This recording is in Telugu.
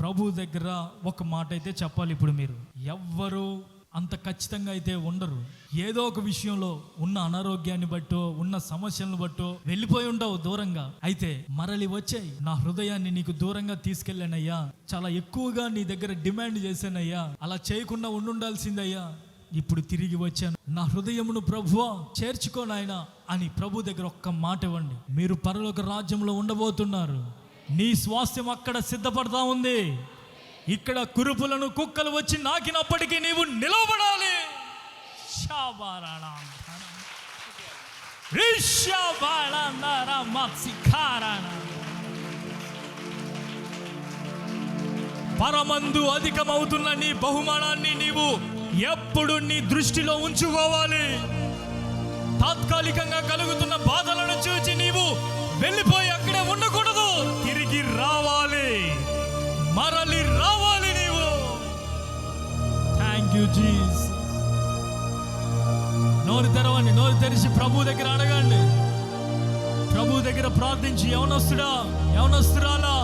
ప్రభు దగ్గర ఒక మాట అయితే చెప్పాలి. ఇప్పుడు మీరు ఎవ్వరు అంత ఖచ్చితంగా అయితే ఉండరు. ఏదో ఒక విషయంలో ఉన్న అనారోగ్యాన్ని బట్టో, ఉన్న సమస్యలను బట్టో వెళ్ళిపోయి ఉండవు దూరంగా. అయితే మరలి వచ్చాయి, నా హృదయాన్ని నీకు దూరంగా తీసుకెళ్ళానయ్యా, చాలా ఎక్కువగా నీ దగ్గర డిమాండ్ చేశానయ్యా, అలా చేయకుండా ఉండాల్సిందయ్యా, ఇప్పుడు తిరిగి వచ్చాను, నా హృదయమును ప్రభువా చేర్చుకో నాయనా అని ప్రభు దగ్గర ఒక్క మాట ఇవ్వండి. మీరు పరలోక రాజ్యంలో ఉండబోతున్నారు. నీ స్వాస్థ్యం అక్కడ సిద్ధపడతా ఉంది. ఇక్కడ కురుపులను కుక్కలు వచ్చి నాకినప్పటికీ నీవు నిలవబడాలి. పరమందు అధికమవుతున్న నీ బహుమానాన్ని నీవు ఎప్పుడు నీ దృష్టిలో ఉంచుకోవాలి. తాత్కాలికంగా కలుగుతున్న బాధలను చూచి నీవు వెళ్ళిపోయి అక్కడే ఉండకూడదు. తిరిగి రావాలి, మరలి రావాలి నీవు. Thank you Jesus. నోరు తెరవండి, నోరు తెరిచి ప్రభు దగ్గర అడగండి. ప్రభు దగ్గర ప్రార్థించి, యవనస్తుడా, యవనస్తురాలా,